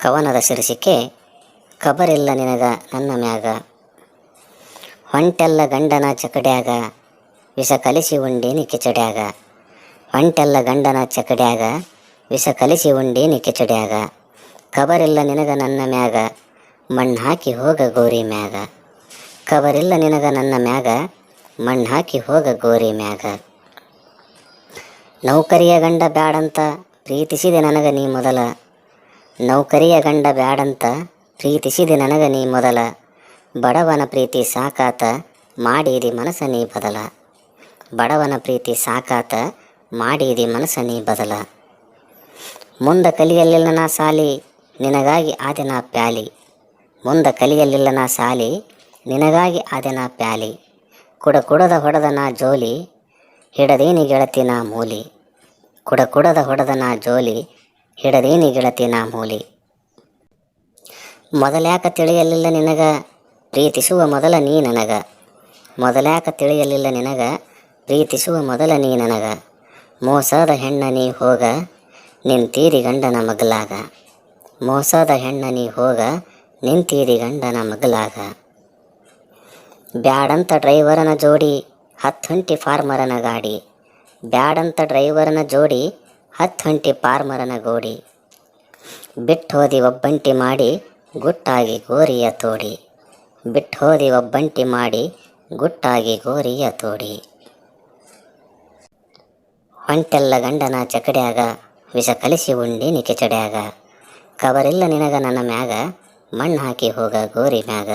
ಕವನದ ಶೀರ್ಷಿಕೆ ಖಬರಿಲ್ಲ ನಿನಗ ನನ್ನ ಮ್ಯಾಗ. ಹೊಂಟೆಲ್ಲ ಗಂಡನ ಚಕಡ್ಯಾಗ ವಿಷ ಕಲಿಸಿ ಉಂಡೀನಿ ಕಿಚಡ್ಯಾಗ. ಹೊಂಟೆಲ್ಲ ಗಂಡನ ಚಕಡ್ಯಾಗ ವಿಷ ಕಲಿಸಿ ಉಂಡೀನಿ ಕಿಚಡ್ಯಾಗ. ಖಬರಿಲ್ಲ ನಿನಗ ನನ್ನ ಮ್ಯಾಗ ಮಣ್ಣು ಹಾಕಿ ಹೋಗ ಗೋರಿ ಮ್ಯಾಗ. ಖಬರಿಲ್ಲ ನಿನಗ ನನ್ನ ಮ್ಯಾಗ ಮಣ್ಣು ಹಾಕಿ ಹೋಗ ಗೋರಿ ಮ್ಯಾಗ. ನೌಕರಿಯ ಗಂಡ ಬ್ಯಾಡಂತ ಪ್ರೀತಿಸಿದೆ ನನಗ ನೀ ಮೊದಲ. ನೌಕರಿಯ ಗಂಡ ಬ್ಯಾಡಂತ ಪ್ರೀತಿಸಿದೆ ನನಗ ನೀ ಮೊದಲ. ಬಡವನ ಪ್ರೀತಿ ಸಾಕಾತ ಮಾಡೀದಿ ಮನಸ ನೀ ಬದಲ. ಬಡವನ ಪ್ರೀತಿ ಸಾಕಾತ ಮಾಡೀದಿ ಮನಸ ನೀ ಬದಲ. ಮುಂದ ಕಲಿಯಲಿಲ್ಲ ನಾ ಸಾಲಿ ನಿನಗಾಗಿ ಆದೆನಾ ಪ್ಯಾಲಿ. ಮುಂದ ಕಲಿಯಲಿಲ್ಲ ನಾ ಸಾಲಿ ನಿನಗಾಗಿ ಆದೆನಾ ಪ್ಯಾಲಿ. ಕುಡದ ಹೊಡೆದ ನಾ ಜೋಲಿ ಹಿಡದೇನಿ ಗೆಳತಿ ನಾ ಮೂಲಿ. ಕುಡದ ಹೊಡೆದ ನಾ ಜೋಲಿ ಹಿಡದೇನಿ ಗೆಳತಿ ನಾ ಮೂಲಿ. ಮೊದಲ್ಯಾಕ ತಿಳಿಯಲಿಲ್ಲ ನಿನಗ ಪ್ರೀತಿಸುವ ಮೊದಲ ನೀ ನನಗ. ಮೊದಲ್ಯಾಕ ತಿಳಿಯಲಿಲ್ಲ ನಿನಗ ಪ್ರೀತಿಸುವ ಮೊದಲ ನೀ ನನಗ. ಮೋಸದ ಹೆಣ್ಣ ನೀ ಹೋಗ ನಿಂತೀರಿ ಗಂಡನ ಮಗಲಾಗ. ಮೋಸದ ಹೆಣ್ಣ ನೀ ಹೋಗ ನಿಂತೀರಿ ಗಂಡನ ಮಗಲಾಗ. ಬ್ಯಾಡಂತ ಡ್ರೈವರನ ಜೋಡಿ ಹತ್ತುಂಟಿ ಫಾರ್ಮರನ ಗಾಡಿ. ಬ್ಯಾಡಂತ ಡ್ರೈವರನ ಜೋಡಿ ಹತ್ತುಂಟಿ ಫಾರ್ಮರನ ಗೋಡಿ. ಬಿಟ್ಟೋದಿ ಒಬ್ಬಂಟಿ ಮಾಡಿ ಗುಟ್ಟಾಗಿ ಗೋರಿಯ ತೋಡಿ. ಬಿಟ್ಟೋದಿ ಒಬ್ಬಂಟಿ ಮಾಡಿ ಗುಟ್ಟಾಗಿ ಗೋರಿಯ ತೋಡಿ. ಹೊಂಟೆಲ್ಲ ಗಂಡನ ಚಕಡ್ಯಾಗ ವಿಷ ಕಲಿಸಿ ಉಂಡೀನಿ ಕಿಚಡ್ಯಾಗ. ಖಬರಿಲ್ಲ ನಿನಗ ನನ್ನ ಮ್ಯಾಗ ಮಣ್ಣು ಹಾಕಿ ಹೋಗ ಗೋರಿ ಮ್ಯಾಗ.